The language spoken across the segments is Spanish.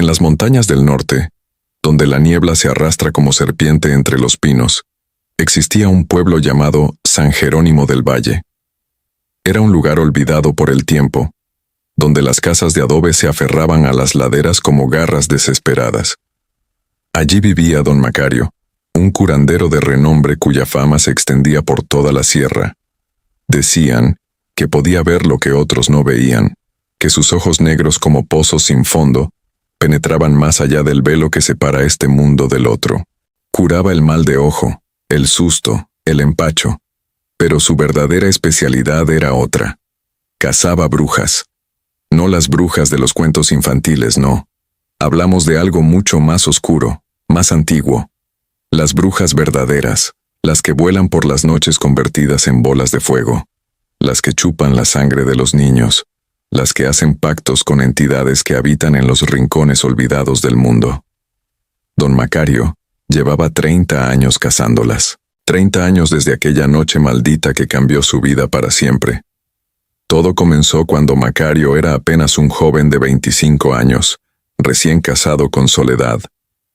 En las montañas del norte, donde la niebla se arrastra como serpiente entre los pinos, existía un pueblo llamado San Jerónimo del Valle. Era un lugar olvidado por el tiempo, donde las casas de adobe se aferraban a las laderas como garras desesperadas. Allí vivía don Macario, un curandero de renombre cuya fama se extendía por toda la sierra. Decían que podía ver lo que otros no veían, que sus ojos negros como pozos sin fondo penetraban más allá del velo que separa este mundo del otro. Curaba el mal de ojo, el susto, el empacho, pero su verdadera especialidad era otra. Cazaba brujas. No las brujas de los cuentos infantiles, no. Hablamos de algo mucho más oscuro, más antiguo. Las brujas verdaderas, las que vuelan por las noches convertidas en bolas de fuego, las que chupan la sangre de los niños, las que hacen pactos con entidades que habitan en los rincones olvidados del mundo. Don Macario llevaba 30 años cazándolas, 30 años desde aquella noche maldita que cambió su vida para siempre. Todo comenzó cuando Macario era apenas un joven de 25 años, recién casado con Soledad,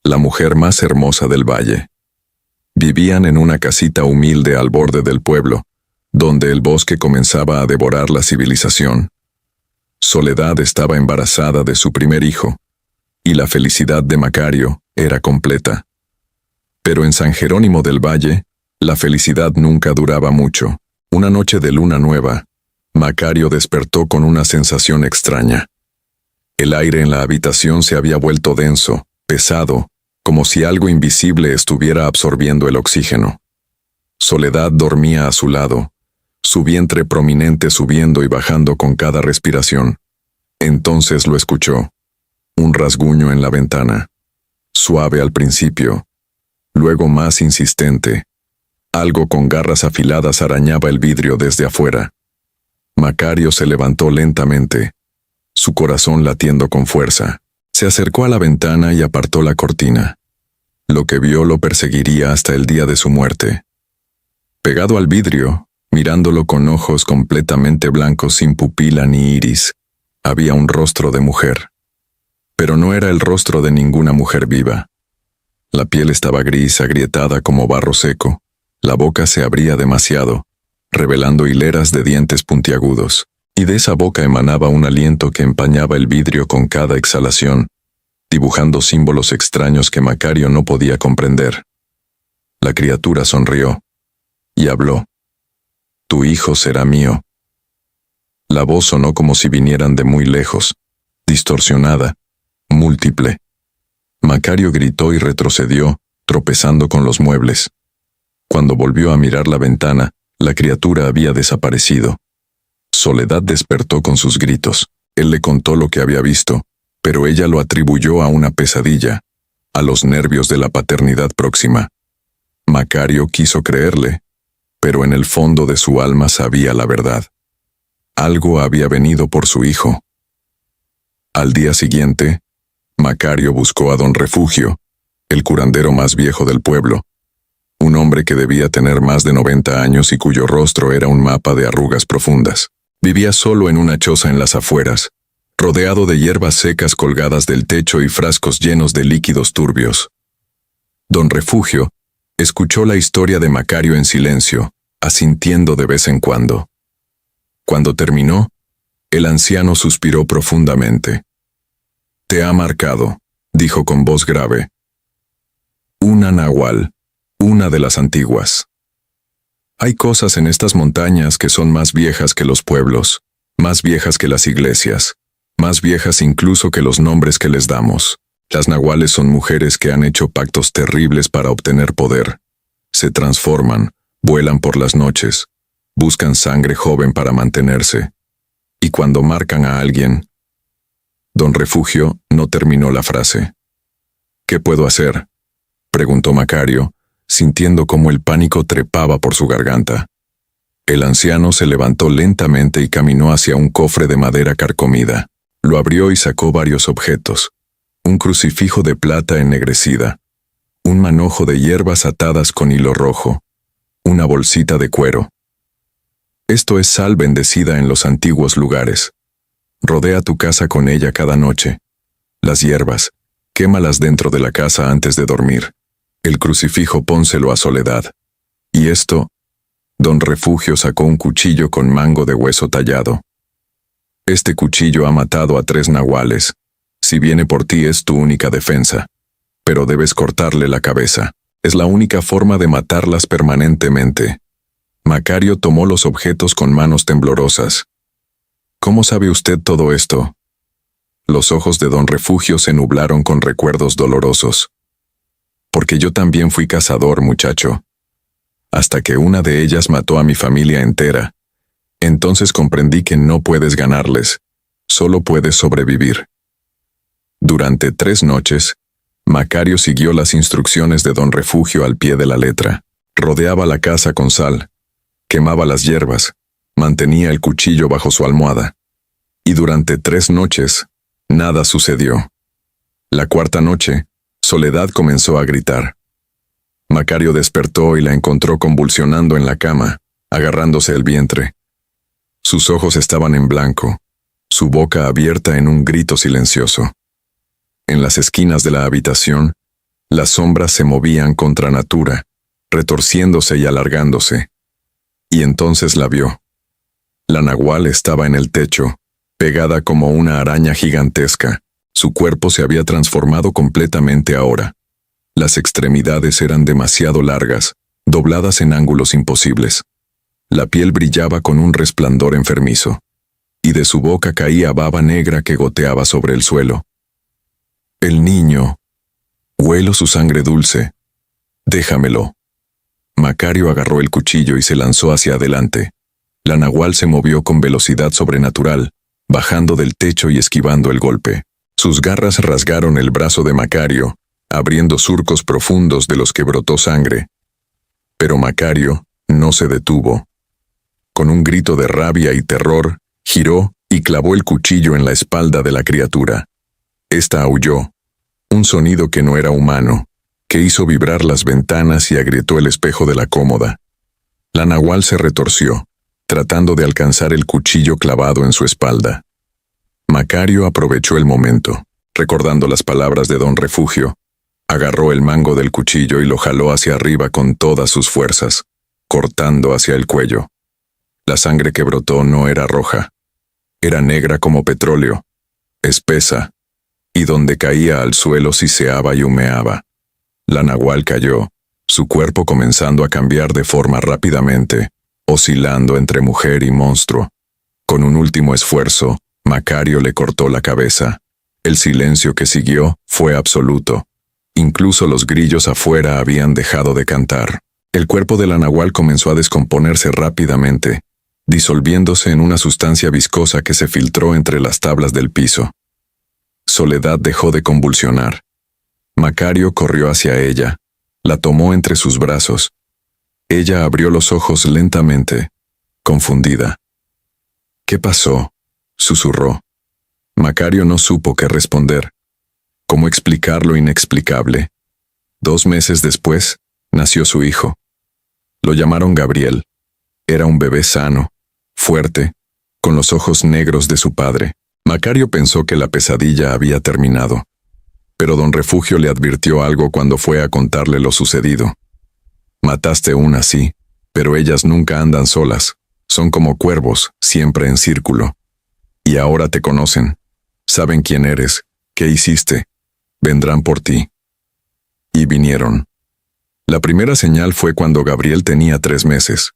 la mujer más hermosa del valle. Vivían en una casita humilde al borde del pueblo, donde el bosque comenzaba a devorar la civilización. Soledad estaba embarazada de su primer hijo, y la felicidad de Macario era completa. Pero en San Jerónimo del Valle, la felicidad nunca duraba mucho. Una noche de luna nueva, Macario despertó con una sensación extraña. El aire en la habitación se había vuelto denso, pesado, como si algo invisible estuviera absorbiendo el oxígeno. Soledad dormía a su lado, su vientre prominente subiendo y bajando con cada respiración. Entonces lo escuchó. Un rasguño en la ventana. Suave al principio, luego más insistente. Algo con garras afiladas arañaba el vidrio desde afuera. Macario se levantó lentamente, su corazón latiendo con fuerza. Se acercó a la ventana y apartó la cortina. Lo que vio lo perseguiría hasta el día de su muerte. Pegado al vidrio, mirándolo con ojos completamente blancos sin pupila ni iris, había un rostro de mujer. Pero no era el rostro de ninguna mujer viva. La piel estaba gris, agrietada como barro seco. La boca se abría demasiado, revelando hileras de dientes puntiagudos, y de esa boca emanaba un aliento que empañaba el vidrio con cada exhalación, dibujando símbolos extraños que Macario no podía comprender. La criatura sonrió y habló. «Tu hijo será mío». La voz sonó como si vinieran de muy lejos, distorsionada, múltiple. Macario gritó y retrocedió, tropezando con los muebles. Cuando volvió a mirar la ventana, la criatura había desaparecido. Soledad despertó con sus gritos. Él le contó lo que había visto, pero ella lo atribuyó a una pesadilla, a los nervios de la paternidad próxima. Macario quiso creerle, pero en el fondo de su alma sabía la verdad. Algo había venido por su hijo. Al día siguiente, Macario buscó a don Refugio, el curandero más viejo del pueblo, un hombre que debía tener más de 90 años y cuyo rostro era un mapa de arrugas profundas. Vivía solo en una choza en las afueras, rodeado de hierbas secas colgadas del techo y frascos llenos de líquidos turbios. Don Refugio escuchó la historia de Macario en silencio, asintiendo de vez en cuando. Cuando terminó, el anciano suspiró profundamente. «Te ha marcado», dijo con voz grave. «Una nahual, una de las antiguas. Hay cosas en estas montañas que son más viejas que los pueblos, más viejas que las iglesias, más viejas incluso que los nombres que les damos. Las nahuales son mujeres que han hecho pactos terribles para obtener poder. Se transforman, vuelan por las noches, buscan sangre joven para mantenerse. Y cuando marcan a alguien...» Don Refugio no terminó la frase. «¿Qué puedo hacer?», preguntó Macario, sintiendo cómo el pánico trepaba por su garganta. El anciano se levantó lentamente y caminó hacia un cofre de madera carcomida. Lo abrió y sacó varios objetos. Un crucifijo de plata ennegrecida, un manojo de hierbas atadas con hilo rojo, una bolsita de cuero. «Esto es sal bendecida en los antiguos lugares. Rodea tu casa con ella cada noche. Las hierbas, Quémalas dentro de la casa antes de dormir. El crucifijo pónselo a Soledad. Y esto, don Refugio sacó un cuchillo con mango de hueso tallado. Este cuchillo ha matado a 3 nahuales. Si viene por ti es tu única defensa. Pero debes cortarle la cabeza. Es la única forma de matarlas permanentemente. Macario tomó los objetos con manos temblorosas. ¿Cómo sabe usted todo esto? Los ojos de don Refugio se nublaron con recuerdos dolorosos. Porque yo también fui cazador, muchacho. Hasta que una de ellas mató a mi familia entera. Entonces comprendí que no puedes ganarles, solo puedes sobrevivir. Durante 3 noches, Macario siguió las instrucciones de don Refugio al pie de la letra. Rodeaba la casa con sal, quemaba las hierbas, mantenía el cuchillo bajo su almohada. Y durante 3 noches, nada sucedió. La 4ª noche, Soledad comenzó a gritar. Macario despertó y la encontró convulsionando en la cama, agarrándose el vientre. Sus ojos estaban en blanco, su boca abierta en un grito silencioso. En las esquinas de la habitación, las sombras se movían contra natura, retorciéndose y alargándose. Y entonces la vio. La nahual estaba en el techo, pegada como una araña gigantesca. Su cuerpo se había transformado completamente ahora. Las extremidades eran demasiado largas, dobladas en ángulos imposibles. La piel brillaba con un resplandor enfermizo, y de su boca caía baba negra que goteaba sobre el suelo. El niño. Huelo su sangre dulce. Déjamelo. Macario agarró el cuchillo y se lanzó hacia adelante. La nahual se movió con velocidad sobrenatural, bajando del techo y esquivando el golpe. Sus garras rasgaron el brazo de Macario, abriendo surcos profundos de los que brotó sangre. Pero Macario no se detuvo. Con un grito de rabia y terror, giró y clavó el cuchillo en la espalda de la criatura. Esta aulló, un sonido que no era humano, que hizo vibrar las ventanas y agrietó el espejo de la cómoda. La nahual se retorció, tratando de alcanzar el cuchillo clavado en su espalda. Macario aprovechó el momento, recordando las palabras de don Refugio. Agarró el mango del cuchillo y lo jaló hacia arriba con todas sus fuerzas, cortando hacia el cuello. La sangre que brotó no era roja. Era negra como petróleo, espesa, y donde caía al suelo siseaba y humeaba. La nahual cayó, su cuerpo comenzando a cambiar de forma rápidamente, oscilando entre mujer y monstruo. Con un último esfuerzo, Macario le cortó la cabeza. El silencio que siguió fue absoluto. Incluso los grillos afuera habían dejado de cantar. El cuerpo de la nahual comenzó a descomponerse rápidamente, disolviéndose en una sustancia viscosa que se filtró entre las tablas del piso. Soledad dejó de convulsionar. Macario corrió hacia ella, la tomó entre sus brazos. Ella abrió los ojos lentamente, confundida. ¿Qué pasó?, susurró. Macario no supo qué responder. ¿Cómo explicar lo inexplicable? 2 meses después, nació su hijo. Lo llamaron Gabriel. Era un bebé sano, fuerte, con los ojos negros de su padre. Macario pensó que la pesadilla había terminado. Pero don Refugio le advirtió algo cuando fue a contarle lo sucedido. Mataste una, sí, pero ellas nunca andan solas. Son como cuervos, siempre en círculo. Y ahora te conocen. Saben quién eres, qué hiciste. Vendrán por ti. Y vinieron. La primera señal fue cuando Gabriel tenía 3 meses.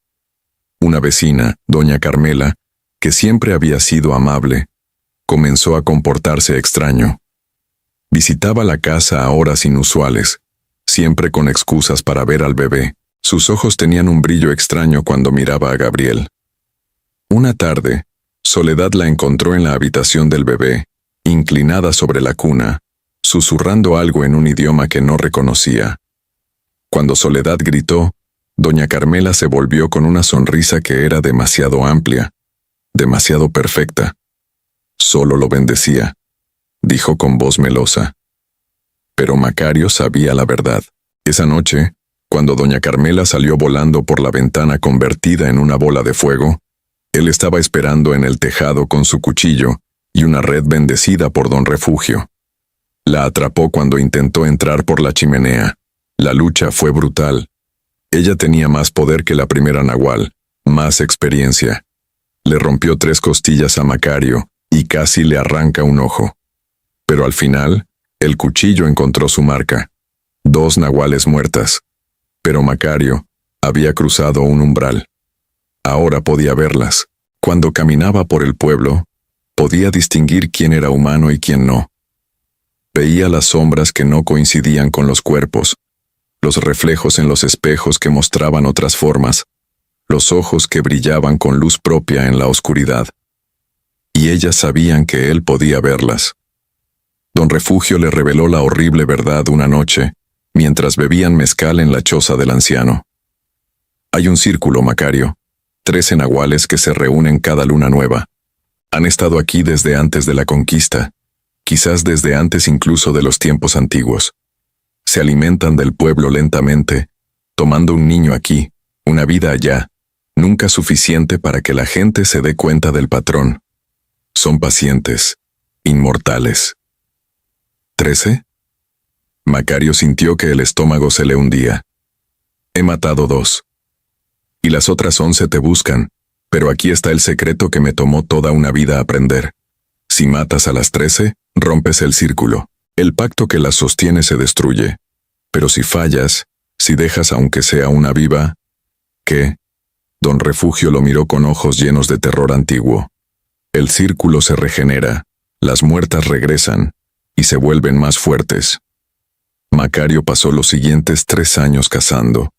Una vecina, doña Carmela, que siempre había sido amable, comenzó a comportarse extraño. Visitaba la casa a horas inusuales, siempre con excusas para ver al bebé. Sus ojos tenían un brillo extraño cuando miraba a Gabriel. Una tarde, Soledad la encontró en la habitación del bebé, inclinada sobre la cuna, susurrando algo en un idioma que no reconocía. Cuando Soledad gritó, doña Carmela se volvió con una sonrisa que era demasiado amplia, demasiado perfecta. Solo lo bendecía, dijo con voz melosa. Pero Macario sabía la verdad. Esa noche, cuando doña Carmela salió volando por la ventana convertida en una bola de fuego, él estaba esperando en el tejado con su cuchillo y una red bendecida por don Refugio. La atrapó cuando intentó entrar por la chimenea. La lucha fue brutal. Ella tenía más poder que la primera nahual, más experiencia. Le rompió 3 costillas a Macario y casi le arranca un ojo. Pero al final, el cuchillo encontró su marca. 2 nahuales muertas. Pero Macario había cruzado un umbral. Ahora podía verlas. Cuando caminaba por el pueblo, podía distinguir quién era humano y quién no. Veía las sombras que no coincidían con los cuerpos, los reflejos en los espejos que mostraban otras formas, los ojos que brillaban con luz propia en la oscuridad. Y ellas sabían que él podía verlas. Don Refugio le reveló la horrible verdad una noche, mientras bebían mezcal en la choza del anciano. Hay un círculo, Macario, 13 nahuales que se reúnen cada luna nueva. Han estado aquí desde antes de la conquista, quizás desde antes incluso de los tiempos antiguos. Se alimentan del pueblo lentamente, tomando un niño aquí, una vida allá, nunca suficiente para que la gente se dé cuenta del patrón. Son pacientes, inmortales. ¿13? Macario sintió que el estómago se le hundía. He matado 2. Y las otras 11 te buscan, pero aquí está el secreto que me tomó toda una vida aprender. Si matas a las 13, rompes el círculo. El pacto que las sostiene se destruye. Pero si fallas, si dejas aunque sea una viva... ¿Qué? Don Refugio lo miró con ojos llenos de terror antiguo. El círculo se regenera, las muertas regresan, y se vuelven más fuertes. Macario pasó los siguientes 3 años cazando.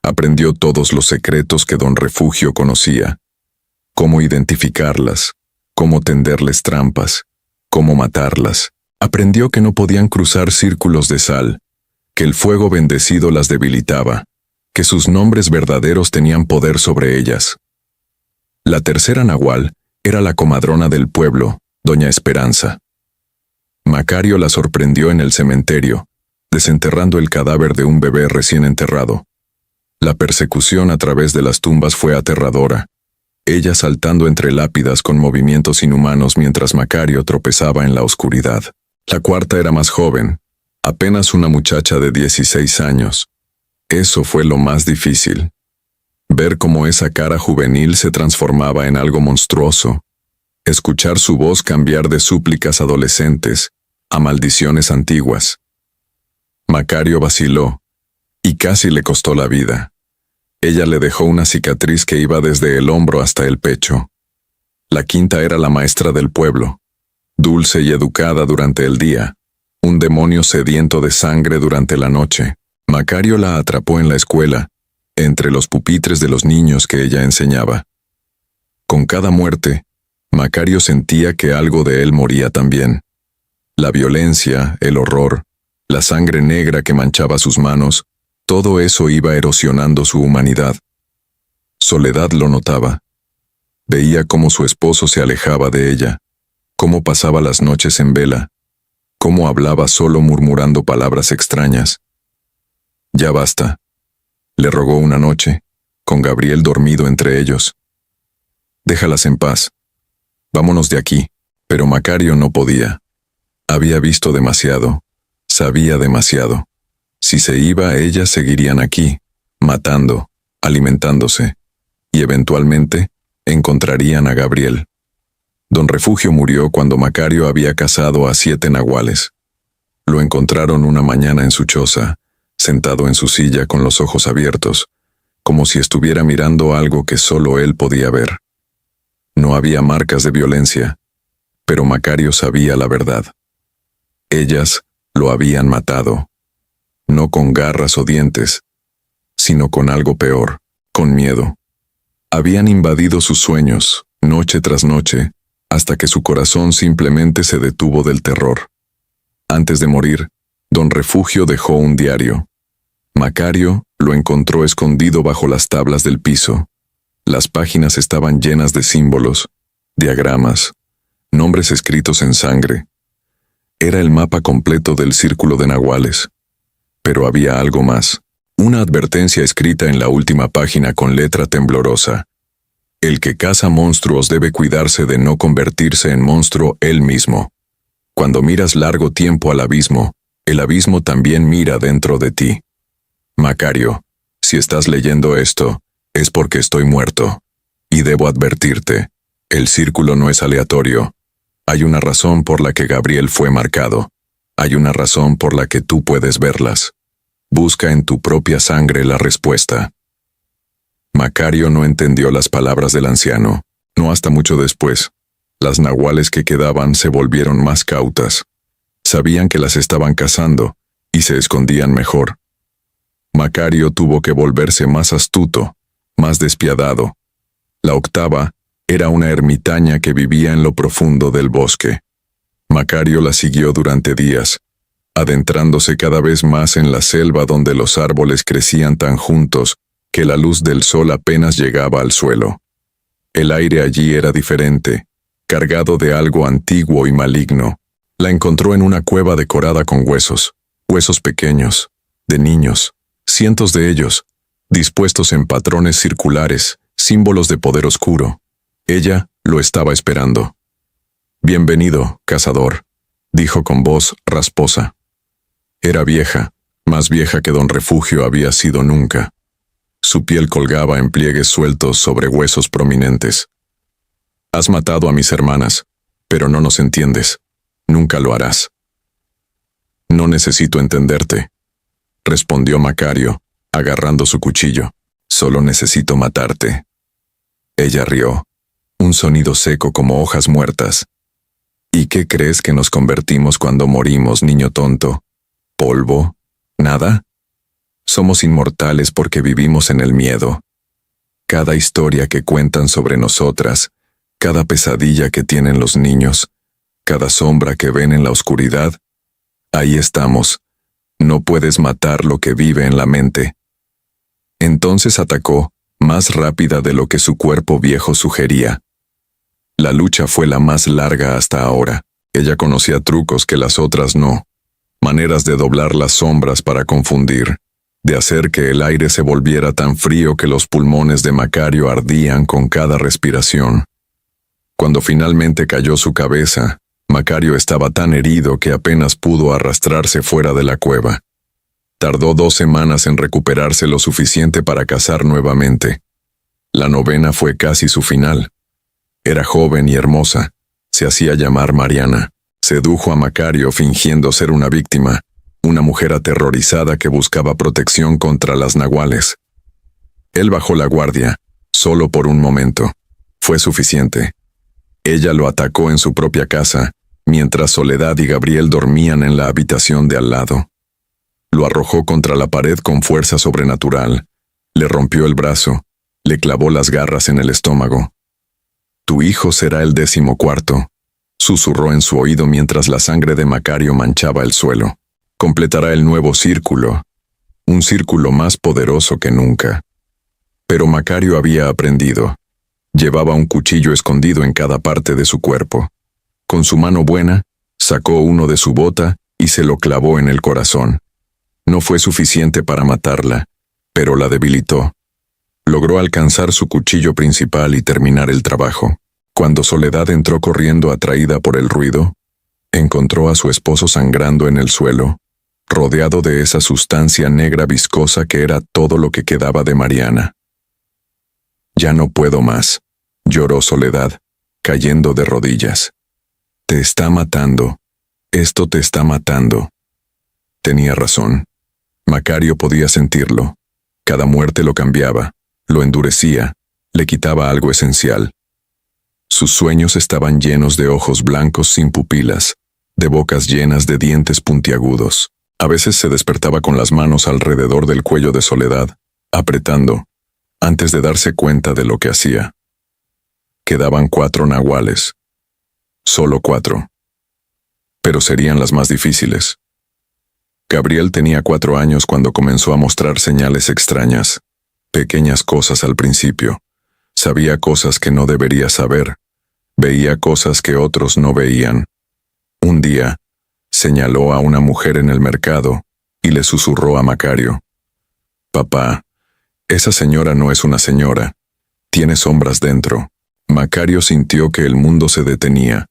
Aprendió todos los secretos que Don Refugio conocía. Cómo identificarlas, cómo tenderles trampas, cómo matarlas. Aprendió que no podían cruzar círculos de sal, que el fuego bendecido las debilitaba, que sus nombres verdaderos tenían poder sobre ellas. La tercera nahual era la comadrona del pueblo, Doña Esperanza. Macario la sorprendió en el cementerio, desenterrando el cadáver de un bebé recién enterrado. La persecución a través de las tumbas fue aterradora, ella saltando entre lápidas con movimientos inhumanos mientras Macario tropezaba en la oscuridad. La cuarta era más joven, apenas una muchacha de 16 años. Eso fue lo más difícil. Ver cómo esa cara juvenil se transformaba en algo monstruoso. Escuchar su voz cambiar de súplicas adolescentes a maldiciones antiguas. Macario vaciló, y casi le costó la vida. Ella le dejó una cicatriz que iba desde el hombro hasta el pecho. La quinta era la maestra del pueblo, dulce y educada durante el día, un demonio sediento de sangre durante la noche. Macario la atrapó en la escuela, entre los pupitres de los niños que ella enseñaba. Con cada muerte, Macario sentía que algo de él moría también. La violencia, el horror, la sangre negra que manchaba sus manos, todo eso iba erosionando su humanidad. Soledad lo notaba. Veía cómo su esposo se alejaba de ella, cómo pasaba las noches en vela, cómo hablaba solo murmurando palabras extrañas. Ya basta, le rogó una noche, con Gabriel dormido entre ellos. Déjalas en paz. Vámonos de aquí. Pero Macario no podía. Había visto demasiado, sabía demasiado. Si se iba, ellas seguirían aquí, matando, alimentándose, y eventualmente encontrarían a Gabriel. Don Refugio murió cuando Macario había cazado a 7 nahuales. Lo encontraron una mañana en su choza, sentado en su silla con los ojos abiertos, como si estuviera mirando algo que solo él podía ver. No había marcas de violencia, pero Macario sabía la verdad. Ellas lo habían matado. No con garras o dientes, sino con algo peor, con miedo. Habían invadido sus sueños, noche tras noche, hasta que su corazón simplemente se detuvo del terror. Antes de morir, Don Refugio dejó un diario. Macario lo encontró escondido bajo las tablas del piso. Las páginas estaban llenas de símbolos, diagramas, nombres escritos en sangre. Era el mapa completo del círculo de nahuales. Pero había algo más, una advertencia escrita en la última página con letra temblorosa. El que caza monstruos debe cuidarse de no convertirse en monstruo él mismo. Cuando miras largo tiempo al abismo, el abismo también mira dentro de ti. Macario, si estás leyendo esto, es porque estoy muerto. Y debo advertirte, el círculo no es aleatorio. Hay una razón por la que Gabriel fue marcado. Hay una razón por la que tú puedes verlas. Busca en tu propia sangre la respuesta. Macario no entendió las palabras del anciano, no hasta mucho después. Las nahuales que quedaban se volvieron más cautas. Sabían que las estaban cazando, y se escondían mejor. Macario tuvo que volverse más astuto, más despiadado. La octava era una ermitaña que vivía en lo profundo del bosque. Macario la siguió durante días, adentrándose cada vez más en la selva donde los árboles crecían tan juntos que la luz del sol apenas llegaba al suelo. El aire allí era diferente, cargado de algo antiguo y maligno. La encontró en una cueva decorada con huesos pequeños, de niños, cientos de ellos, dispuestos en patrones circulares, símbolos de poder oscuro. Ella lo estaba esperando. «Bienvenido, cazador», dijo con voz rasposa. Era vieja, más vieja que don Refugio había sido nunca. Su piel colgaba en pliegues sueltos sobre huesos prominentes. «Has matado a mis hermanas, pero no nos entiendes. Nunca lo harás». «No necesito entenderte», respondió Macario, agarrando su cuchillo. «Solo necesito matarte». Ella rió, un sonido seco como hojas muertas. «¿Y qué crees que nos convertimos cuando morimos, niño tonto? ¿Polvo? ¿Nada? Somos inmortales porque vivimos en el miedo. Cada historia que cuentan sobre nosotras, cada pesadilla que tienen los niños, cada sombra que ven en la oscuridad, ahí estamos. No puedes matar lo que vive en la mente». Entonces atacó, más rápida de lo que su cuerpo viejo sugería. La lucha fue la más larga hasta ahora. Ella conocía trucos que las otras no. Maneras de doblar las sombras para confundir, de hacer que el aire se volviera tan frío que los pulmones de Macario ardían con cada respiración. Cuando finalmente cayó su cabeza, Macario estaba tan herido que apenas pudo arrastrarse fuera de la cueva. Tardó 2 semanas en recuperarse lo suficiente para cazar nuevamente. La novena fue casi su final. Era joven y hermosa. Se hacía llamar Mariana. Sedujo a Macario fingiendo ser una víctima, una mujer aterrorizada que buscaba protección contra las nahuales. Él bajó la guardia, solo por un momento. Fue suficiente. Ella lo atacó en su propia casa, mientras Soledad y Gabriel dormían en la habitación de al lado. Lo arrojó contra la pared con fuerza sobrenatural. Le rompió el brazo. Le clavó las garras en el estómago. «Tu hijo será el 14º», susurró en su oído mientras la sangre de Macario manchaba el suelo. «Completará el nuevo círculo, un círculo más poderoso que nunca». Pero Macario había aprendido. Llevaba un cuchillo escondido en cada parte de su cuerpo. Con su mano buena, sacó uno de su bota y se lo clavó en el corazón. No fue suficiente para matarla, pero la debilitó. Logró alcanzar su cuchillo principal y terminar el trabajo. Cuando Soledad entró corriendo atraída por el ruido, encontró a su esposo sangrando en el suelo, rodeado de esa sustancia negra viscosa que era todo lo que quedaba de Mariana. «Ya no puedo más», lloró Soledad, cayendo de rodillas. «Te está matando. Esto te está matando». Tenía razón. Macario podía sentirlo. Cada muerte lo cambiaba, lo endurecía, le quitaba algo esencial. Sus sueños estaban llenos de ojos blancos sin pupilas, de bocas llenas de dientes puntiagudos. A veces se despertaba con las manos alrededor del cuello de Soledad, apretando, antes de darse cuenta de lo que hacía. Quedaban 4 nahuales. Solo 4. Pero serían las más difíciles. Gabriel tenía 4 años cuando comenzó a mostrar señales extrañas, pequeñas cosas al principio. Sabía cosas que no debería saber, veía cosas que otros no veían. Un día, señaló a una mujer en el mercado y le susurró a Macario: «Papá, esa señora no es una señora, tiene sombras dentro». Macario sintió que el mundo se detenía.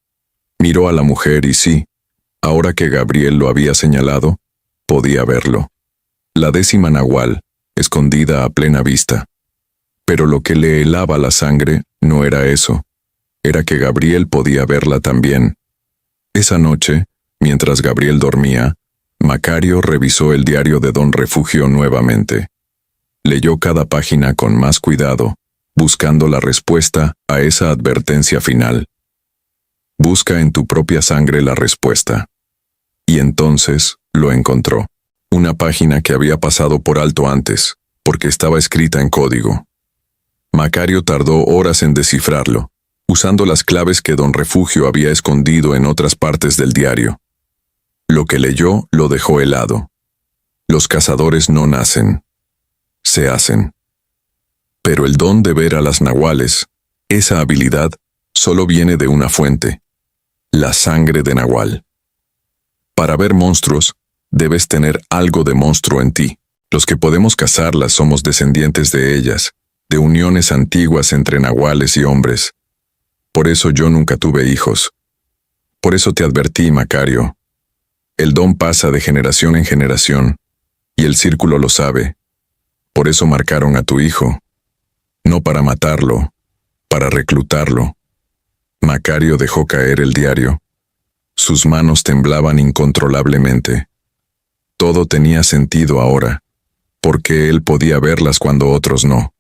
Miró a la mujer y sí, Ahora que Gabriel lo había señalado, podía verlo. La 10ª nahual, escondida a plena vista. Pero lo que le helaba la sangre no era eso. Era que Gabriel podía verla también. Esa noche, mientras Gabriel dormía, Macario revisó el diario de Don Refugio nuevamente. Leyó cada página con más cuidado, buscando la respuesta a esa advertencia final. Busca en tu propia sangre la respuesta. Y entonces lo encontró. Una página que había pasado por alto antes, porque estaba escrita en código. Macario tardó horas en descifrarlo, usando las claves que Don Refugio había escondido en otras partes del diario. Lo que leyó lo dejó helado. Los cazadores no nacen, se hacen. Pero el don de ver a las nahuales, esa habilidad, solo viene de una fuente: la sangre de nahual. Para ver monstruos, debes tener algo de monstruo en ti. Los que podemos cazarlas somos descendientes de ellas, de uniones antiguas entre nahuales y hombres. Por eso yo nunca tuve hijos. Por eso te advertí, Macario. El don pasa de generación en generación, y el círculo lo sabe. Por eso marcaron a tu hijo. No para matarlo, para reclutarlo. Macario dejó caer el diario. Sus manos temblaban incontrolablemente. Todo tenía sentido ahora. ¿Por qué él podía verlas cuando otros no?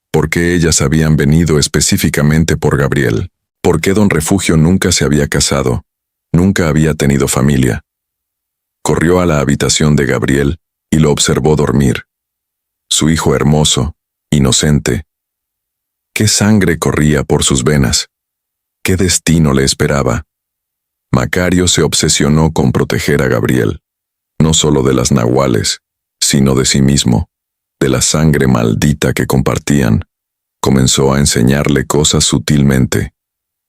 ¿Por qué ellas habían venido específicamente por Gabriel? ¿Por qué Don Refugio nunca se había casado? Nunca había tenido familia. Corrió a la habitación de Gabriel y lo observó dormir. Su hijo hermoso, inocente. ¿Qué sangre corría por sus venas? ¿Qué destino le esperaba? Macario se obsesionó con proteger a Gabriel, no solo de las nahuales, sino de sí mismo, de la sangre maldita que compartían. Comenzó a enseñarle cosas sutilmente: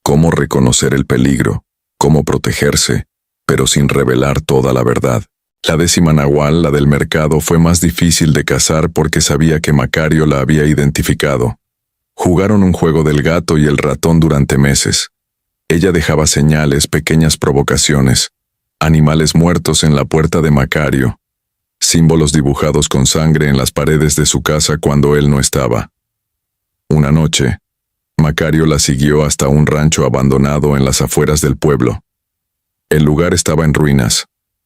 cómo reconocer el peligro, cómo protegerse, pero sin revelar toda la verdad. La 10ª nahual, la del mercado, fue más difícil de cazar porque sabía que Macario la había identificado. Jugaron un juego del gato y el ratón durante meses. Ella dejaba señales, pequeñas provocaciones, animales muertos en la puerta de Macario, símbolos dibujados con sangre en las paredes de su casa cuando él no estaba. Una noche, Macario la siguió hasta un rancho abandonado en las afueras del pueblo. El lugar estaba en ruinas,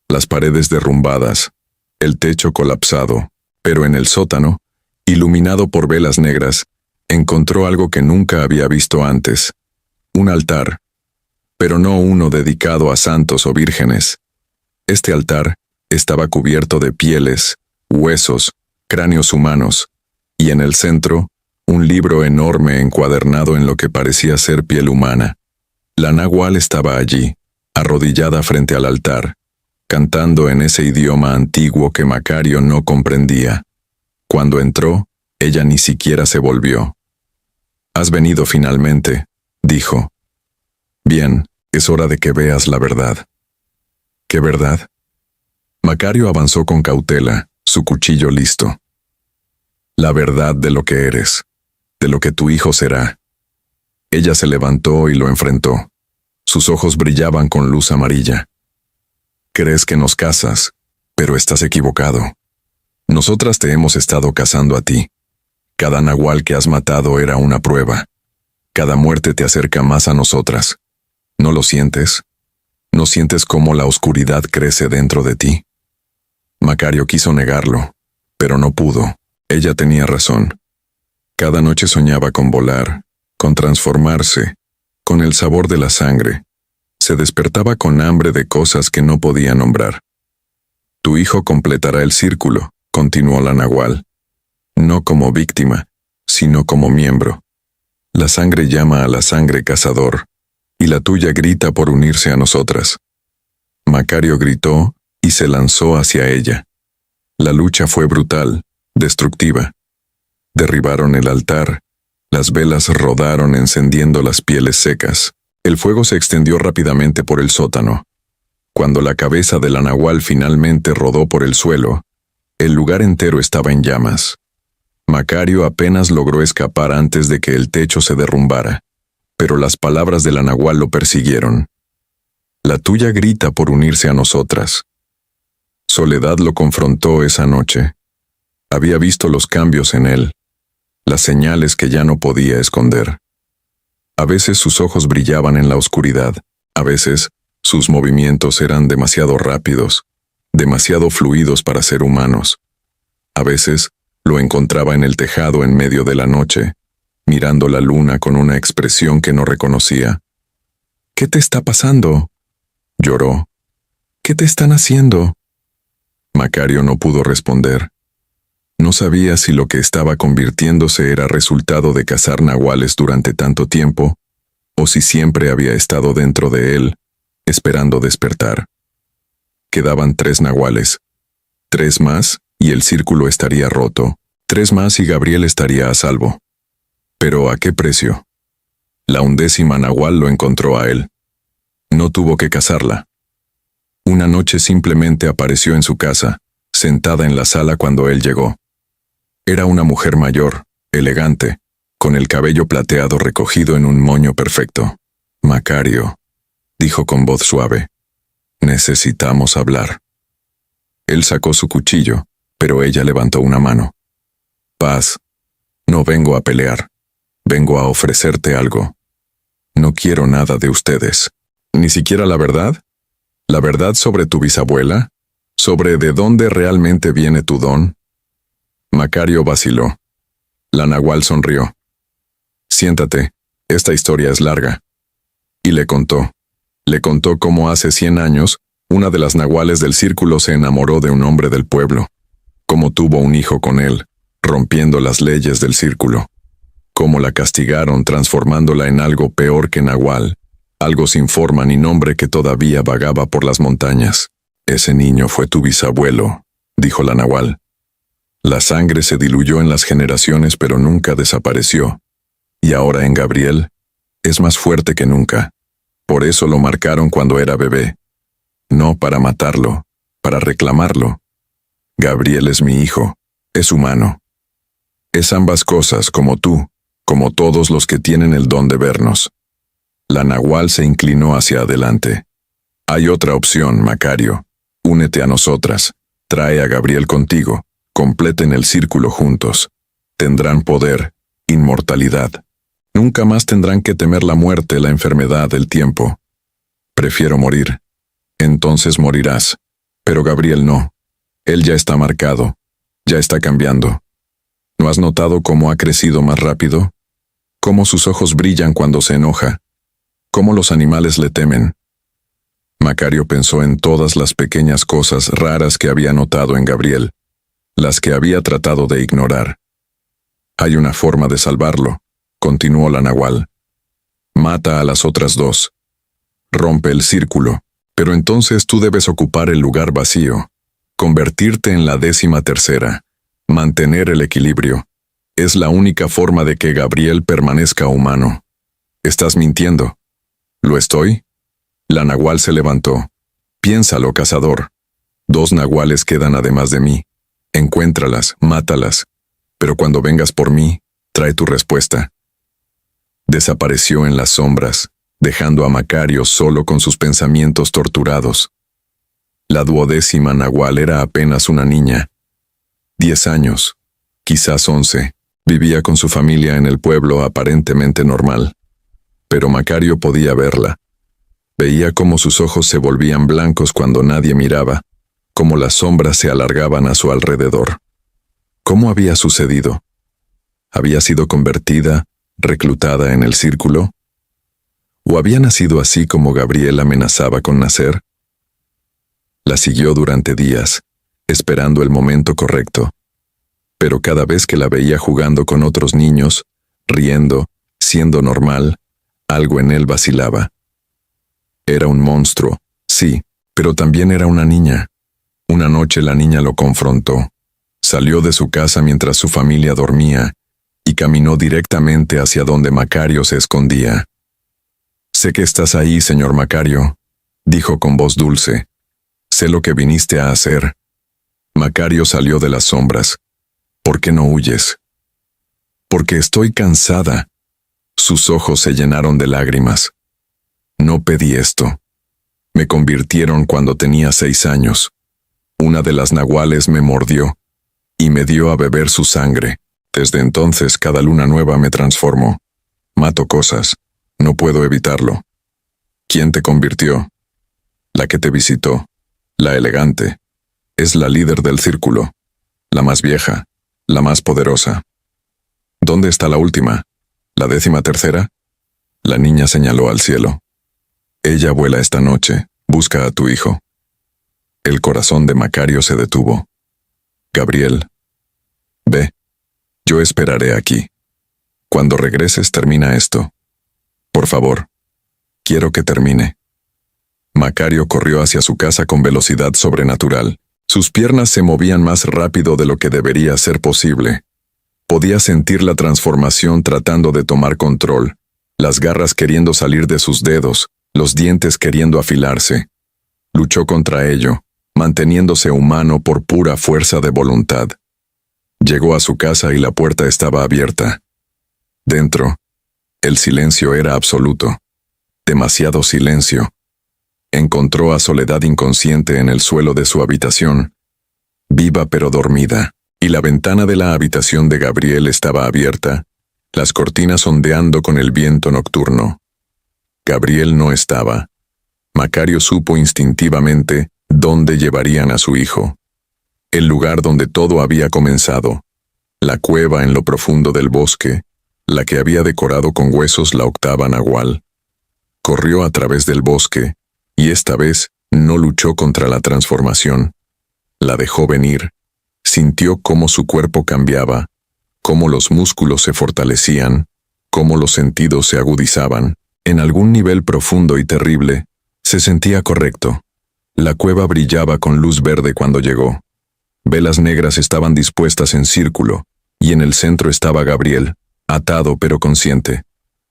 las paredes derrumbadas, el techo colapsado, pero en el sótano, iluminado por velas negras, encontró algo que nunca había visto antes: un altar, pero no uno dedicado a santos o vírgenes. Este altar estaba cubierto de pieles, huesos, cráneos humanos, y en el centro, un libro enorme encuadernado en lo que parecía ser piel humana. La nahual estaba allí, arrodillada frente al altar, cantando en ese idioma antiguo que Macario no comprendía. Cuando entró, ella ni siquiera se volvió. «Has venido finalmente», dijo. «Bien, es hora de que veas la verdad». «¿Qué verdad?» Macario avanzó con cautela, su cuchillo listo. «La verdad de lo que eres, de lo que tu hijo será». Ella se levantó y lo enfrentó. Sus ojos brillaban con luz amarilla. «Crees que nos cazas, pero estás equivocado. Nosotras te hemos estado cazando a ti. Cada nahual que has matado era una prueba. Cada muerte te acerca más a nosotras. ¿No lo sientes? ¿No sientes cómo la oscuridad crece dentro de ti?» Macario quiso negarlo, pero no pudo. Ella tenía razón. Cada noche soñaba con volar, con transformarse, con el sabor de la sangre. Se despertaba con hambre de cosas que no podía nombrar. «Tu hijo completará el círculo», continuó la nahual. «No como víctima, sino como miembro. La sangre llama a la sangre cazador, y la tuya grita por unirse a nosotras». Macario gritó y se lanzó hacia ella. La lucha fue brutal, destructiva. Derribaron el altar, las velas rodaron encendiendo las pieles secas. El fuego se extendió rápidamente por el sótano. Cuando la cabeza de la nahual finalmente rodó por el suelo, el lugar entero estaba en llamas. Macario apenas logró escapar antes de que el techo se derrumbara, pero las palabras de la nahual lo persiguieron. La tuya grita por unirse a nosotras. Soledad lo confrontó esa noche. Había visto los cambios en él, las señales que ya no podía esconder. A veces sus ojos brillaban en la oscuridad, a veces sus movimientos eran demasiado rápidos, demasiado fluidos para ser humanos. A veces lo encontraba en el tejado en medio de la noche, mirando la luna con una expresión que no reconocía. «¿Qué te está pasando?», lloró. «¿Qué te están haciendo?». Macario no pudo responder. No sabía si lo que estaba convirtiéndose era resultado de cazar nahuales durante tanto tiempo, o si siempre había estado dentro de él, esperando despertar. Quedaban 3 nahuales. 3 más y el círculo estaría roto. 3 más y Gabriel estaría a salvo. Pero ¿a qué precio? La 11ª nahual lo encontró a él. No tuvo que cazarla. Una noche simplemente apareció en su casa, sentada en la sala cuando él llegó. Era una mujer mayor, elegante, con el cabello plateado recogido en un moño perfecto. «Macario», dijo con voz suave, «necesitamos hablar». Él sacó su cuchillo, pero ella levantó una mano. «Paz, no vengo a pelear, vengo a ofrecerte algo. No quiero nada de ustedes. ¿Ni siquiera la verdad? ¿La verdad sobre tu bisabuela? ¿Sobre de dónde realmente viene tu don?» Macario vaciló. La nahual sonrió. «Siéntate, esta historia es larga». Y le contó cómo hace 100 años, una de las nahuales del círculo se enamoró de un hombre del pueblo, cómo tuvo un hijo con él, rompiendo las leyes del círculo, cómo la castigaron transformándola en algo peor que nahual, algo sin forma ni nombre que todavía vagaba por las montañas. «Ese niño fue tu bisabuelo», dijo la nahual. «La sangre se diluyó en las generaciones pero nunca desapareció. Y ahora en Gabriel, es más fuerte que nunca. Por eso lo marcaron cuando era bebé. No para matarlo, para reclamarlo. Gabriel es mi hijo, es humano. Es ambas cosas como tú, como todos los que tienen el don de vernos». La nahual se inclinó hacia adelante. «Hay otra opción, Macario. Únete a nosotras. Trae a Gabriel contigo. Completen el círculo juntos. Tendrán poder, inmortalidad. Nunca más tendrán que temer la muerte, la enfermedad, el tiempo. Prefiero morir. Entonces morirás. Pero Gabriel no. Él ya está marcado. Ya está cambiando. ¿No has notado cómo ha crecido más rápido? Cómo sus ojos brillan cuando se enoja. Cómo los animales le temen». Macario pensó en todas las pequeñas cosas raras que había notado en Gabriel, las que había tratado de ignorar. «Hay una forma de salvarlo», continuó la nahual. «Mata a las otras 2. Rompe el círculo, pero entonces tú debes ocupar el lugar vacío, convertirte en la 13ª, mantener el equilibrio. Es la única forma de que Gabriel permanezca humano». «Estás mintiendo». «¿Lo estoy?». La nahual se levantó. «Piénsalo, cazador. 2 nahuales quedan además de mí. Encuéntralas, mátalas. Pero cuando vengas por mí, trae tu respuesta». Desapareció en las sombras, dejando a Macario solo con sus pensamientos torturados. La 12ª nahual era apenas una niña. 10 años, quizás 11, vivía con su familia en el pueblo aparentemente normal. Pero Macario podía verla. Veía cómo sus ojos se volvían blancos cuando nadie miraba, cómo las sombras se alargaban a su alrededor. ¿Cómo había sucedido? ¿Había sido convertida, reclutada en el círculo? ¿O había nacido así como Gabriel amenazaba con nacer? La siguió durante días, esperando el momento correcto. Pero cada vez que la veía jugando con otros niños, riendo, siendo normal, algo en él vacilaba. Era un monstruo, sí, pero también era una niña. Una noche la niña lo confrontó. Salió de su casa mientras su familia dormía y caminó directamente hacia donde Macario se escondía. «Sé que estás ahí, señor Macario», dijo con voz dulce. «Sé lo que viniste a hacer». Macario salió de las sombras. «¿Por qué no huyes?» «Porque estoy cansada». Sus ojos se llenaron de lágrimas. «No pedí esto». Me convirtieron cuando tenía 6 años. Una de las nahuales me mordió y me dio a beber su sangre. Desde entonces, cada luna nueva me transformo. Mato cosas. No puedo evitarlo. ¿Quién te convirtió? La que te visitó. La elegante. Es la líder del círculo. La más vieja. La más poderosa. ¿Dónde está la última? ¿La 13ª? La niña señaló al cielo. Ella vuela esta noche. Busca a tu hijo. El corazón de Macario se detuvo. Gabriel. Ve. Yo esperaré aquí. Cuando regreses termina esto. Por favor. Quiero que termine. Macario corrió hacia su casa con velocidad sobrenatural. Sus piernas se movían más rápido de lo que debería ser posible. Podía sentir la transformación tratando de tomar control, las garras queriendo salir de sus dedos, los dientes queriendo afilarse. Luchó contra ello, manteniéndose humano por pura fuerza de voluntad. Llegó a su casa y la puerta estaba abierta. Dentro, el silencio era absoluto. Demasiado silencio. Encontró a Soledad inconsciente en el suelo de su habitación, viva pero dormida, y la ventana de la habitación de Gabriel estaba abierta, las cortinas ondeando con el viento nocturno. Gabriel no estaba. Macario supo instintivamente dónde llevarían a su hijo. El lugar donde todo había comenzado, la cueva en lo profundo del bosque, la que había decorado con huesos la 8ª nahual. Corrió a través del bosque, y esta vez no luchó contra la transformación. La dejó venir. Sintió cómo su cuerpo cambiaba, cómo los músculos se fortalecían, cómo los sentidos se agudizaban. En algún nivel profundo y terrible, se sentía correcto. La cueva brillaba con luz verde cuando llegó. Velas negras estaban dispuestas en círculo, y en el centro estaba Gabriel, atado pero consciente.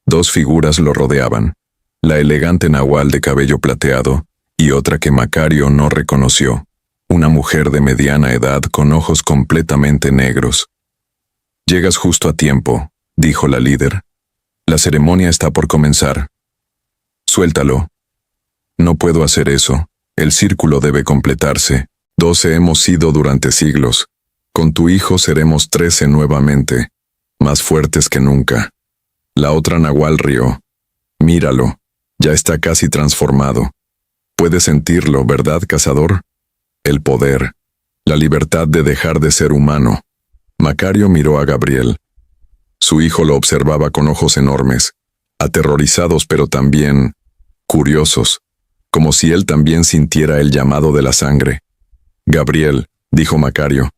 2 figuras lo rodeaban. La elegante nahual de cabello plateado, y otra que Macario no reconoció, una mujer de mediana edad con ojos completamente negros. «Llegas justo a tiempo», dijo la líder. «La ceremonia está por comenzar». «Suéltalo». «No puedo hacer eso. El círculo debe completarse. 12 hemos sido durante siglos. Con tu hijo seremos 13 nuevamente, más fuertes que nunca». La otra nahual rió. «Míralo. Ya está casi transformado. Puedes sentirlo, ¿verdad, cazador? El poder, la libertad de dejar de ser humano». Macario miró a Gabriel. Su hijo lo observaba con ojos enormes, aterrorizados pero también curiosos, como si él también sintiera el llamado de la sangre. «Gabriel», dijo Macario,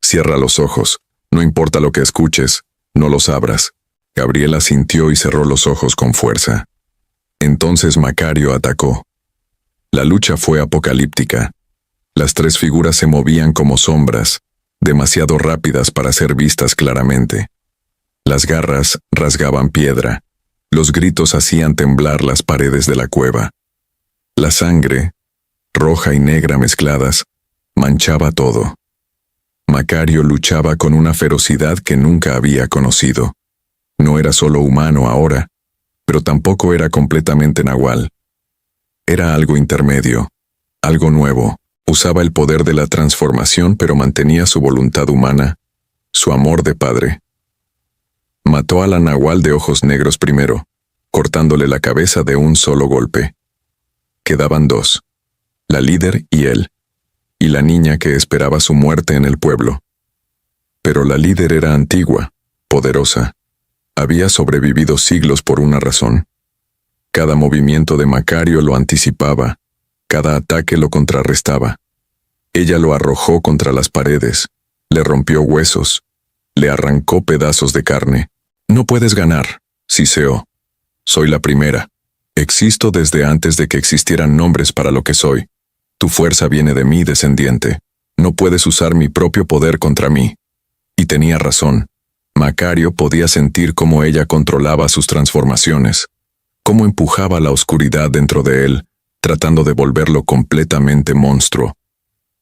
«cierra los ojos. No importa lo que escuches, no los abras». Gabriel asintió y cerró los ojos con fuerza. Entonces Macario atacó. La lucha fue apocalíptica. Las 3 figuras se movían como sombras, demasiado rápidas para ser vistas claramente. Las garras rasgaban piedra. Los gritos hacían temblar las paredes de la cueva. La sangre, roja y negra mezcladas, manchaba todo. Macario luchaba con una ferocidad que nunca había conocido. No era solo humano ahora, pero tampoco era completamente nahual. Era algo intermedio, algo nuevo. Usaba el poder de la transformación, pero mantenía su voluntad humana, su amor de padre. Mató a la nahual de ojos negros primero, cortándole la cabeza de un solo golpe. Quedaban 2, la líder y él, y la niña que esperaba su muerte en el pueblo. Pero la líder era antigua, poderosa. Había sobrevivido siglos por una razón. Cada movimiento de Macario lo anticipaba, cada ataque lo contrarrestaba. Ella lo arrojó contra las paredes, le rompió huesos, le arrancó pedazos de carne. «No puedes ganar», siseó. «Soy la primera. Existo desde antes de que existieran nombres para lo que soy. Tu fuerza viene de mí, descendiente. No puedes usar mi propio poder contra mí». Y tenía razón. Macario podía sentir cómo ella controlaba sus transformaciones, cómo empujaba la oscuridad dentro de él, tratando de volverlo completamente monstruo.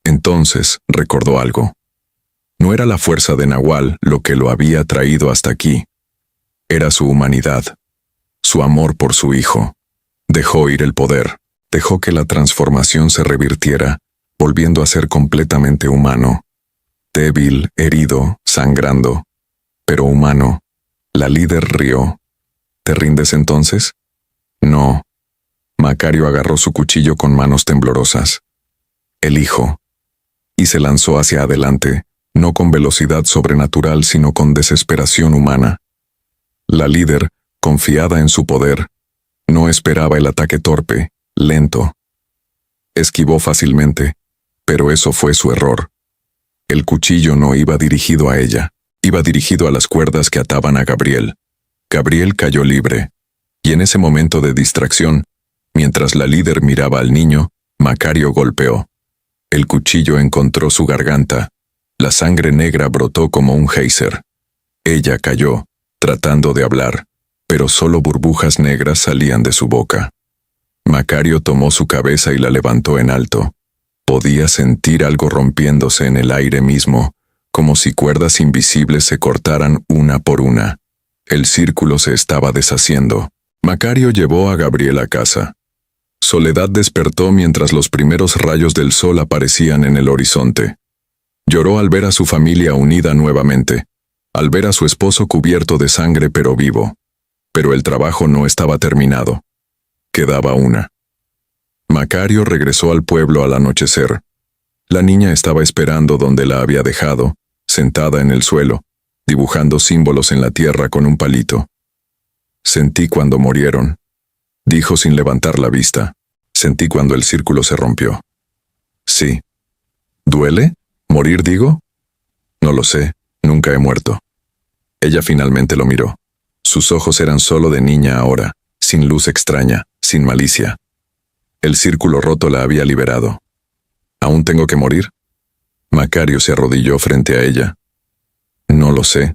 Entonces recordó algo. No era la fuerza de Nahual lo que lo había traído hasta aquí. Era su humanidad, su amor por su hijo. Dejó ir el poder. Dejó que la transformación se revirtiera, volviendo a ser completamente humano. Débil, herido, sangrando, pero humano. La líder rió. ¿Te rindes entonces? No. Macario agarró su cuchillo con manos temblorosas. Elijo. Y se lanzó hacia adelante, no con velocidad sobrenatural, sino con desesperación humana. La líder, confiada en su poder, no esperaba el ataque torpe, lento. Esquivó fácilmente, pero eso fue su error. El cuchillo no iba dirigido a ella, iba dirigido a las cuerdas que ataban a Gabriel. Gabriel cayó libre, y en ese momento de distracción, mientras la líder miraba al niño, Macario golpeó. El cuchillo encontró su garganta. La sangre negra brotó como un geyser. Ella cayó, tratando de hablar, pero solo burbujas negras salían de su boca. Macario tomó su cabeza y la levantó en alto. Podía sentir algo rompiéndose en el aire mismo, como si cuerdas invisibles se cortaran una por una. El círculo se estaba deshaciendo. Macario llevó a Gabriel a casa. Soledad despertó mientras los primeros rayos del sol aparecían en el horizonte. Lloró al ver a su familia unida nuevamente, al ver a su esposo cubierto de sangre pero vivo. Pero el trabajo no estaba terminado. Quedaba una. Macario regresó al pueblo al anochecer. La niña estaba esperando donde la había dejado, sentada en el suelo, dibujando símbolos en la tierra con un palito. Sentí cuando murieron, dijo sin levantar la vista. Sentí cuando el círculo se rompió. Sí. ¿Duele? ¿Morir, digo? No lo sé, nunca he muerto. Ella finalmente lo miró. Sus ojos eran solo de niña ahora, sin luz extraña, sin malicia. El círculo roto la había liberado. ¿Aún tengo que morir? Macario se arrodilló frente a ella. No lo sé.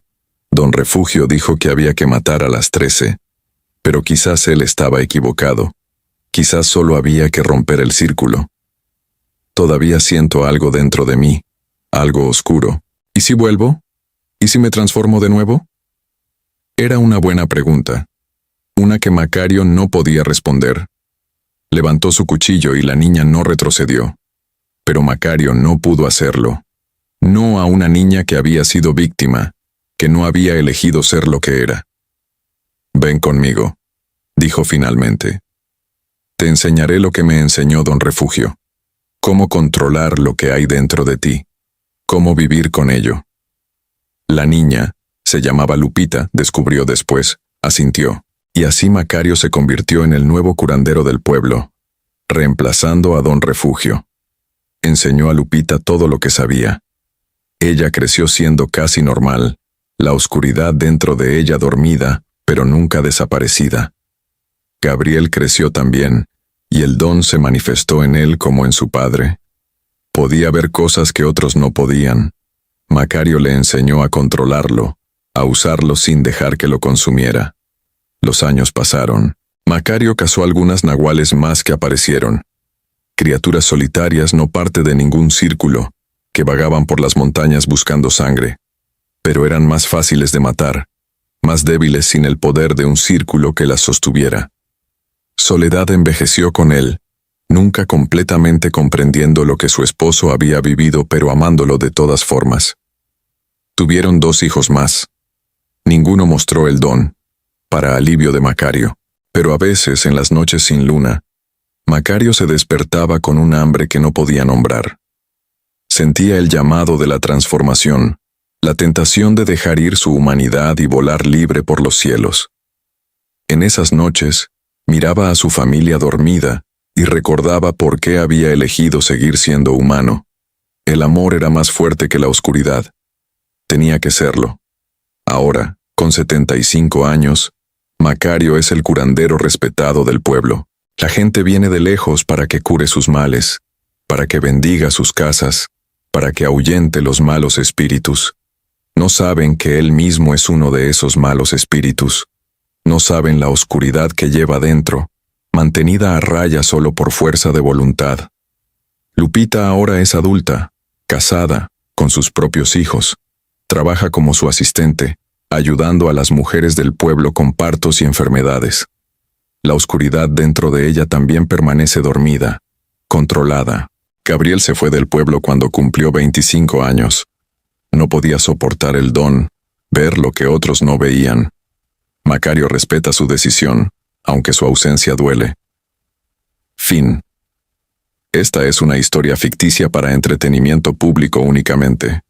Don Refugio dijo que había que matar a las 13, pero quizás él estaba equivocado. Quizás solo había que romper el círculo. Todavía siento algo dentro de mí, algo oscuro. ¿Y si vuelvo? ¿Y si me transformo de nuevo? Era una buena pregunta, una que Macario no podía responder. Levantó su cuchillo y la niña no retrocedió. Pero Macario no pudo hacerlo. No a una niña que había sido víctima, que no había elegido ser lo que era. Ven conmigo, dijo finalmente. Te enseñaré lo que me enseñó Don Refugio. Cómo controlar lo que hay dentro de ti. Cómo vivir con ello. La niña, se llamaba Lupita, descubrió después, asintió. Y así Macario se convirtió en el nuevo curandero del pueblo, reemplazando a Don Refugio. Enseñó a Lupita todo lo que sabía. Ella creció siendo casi normal, la oscuridad dentro de ella dormida, pero nunca desaparecida. Gabriel creció también, y el don se manifestó en él como en su padre. Podía ver cosas que otros no podían. Macario le enseñó a controlarlo, a usarlo sin dejar que lo consumiera. Los años pasaron. Macario cazó algunas nahuales más que aparecieron. Criaturas solitarias no parte de ningún círculo, que vagaban por las montañas buscando sangre. Pero eran más fáciles de matar, más débiles sin el poder de un círculo que las sostuviera. Soledad envejeció con él, nunca completamente comprendiendo lo que su esposo había vivido, pero amándolo de todas formas. Tuvieron 2 hijos más. Ninguno mostró el don, para alivio de Macario, pero a veces en las noches sin luna, Macario se despertaba con un hambre que no podía nombrar. Sentía el llamado de la transformación, la tentación de dejar ir su humanidad y volar libre por los cielos. En esas noches, miraba a su familia dormida y recordaba por qué había elegido seguir siendo humano. El amor era más fuerte que la oscuridad. Tenía que serlo. Ahora, con 75 años, Macario es el curandero respetado del pueblo. La gente viene de lejos para que cure sus males, para que bendiga sus casas, para que ahuyente los malos espíritus. No saben que él mismo es uno de esos malos espíritus. No saben la oscuridad que lleva dentro, mantenida a raya solo por fuerza de voluntad. Lupita ahora es adulta, casada, con sus propios hijos. Trabaja como su asistente, ayudando a las mujeres del pueblo con partos y enfermedades. La oscuridad dentro de ella también permanece dormida, controlada. Gabriel se fue del pueblo cuando cumplió 25 años. No podía soportar el don, ver lo que otros no veían. Macario respeta su decisión, aunque su ausencia duele. Fin. Esta es una historia ficticia para entretenimiento público únicamente.